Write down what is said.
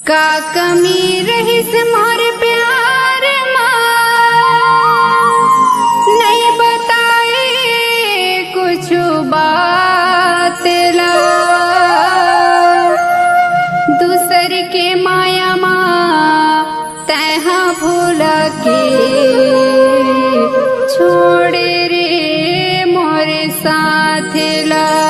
का कमी रहिस मोर प्यार माँ, नहीं बताए कुछ बात ला। दूसर के माया माँ तैहा भूल के छोड़ रे मोर साथ ला।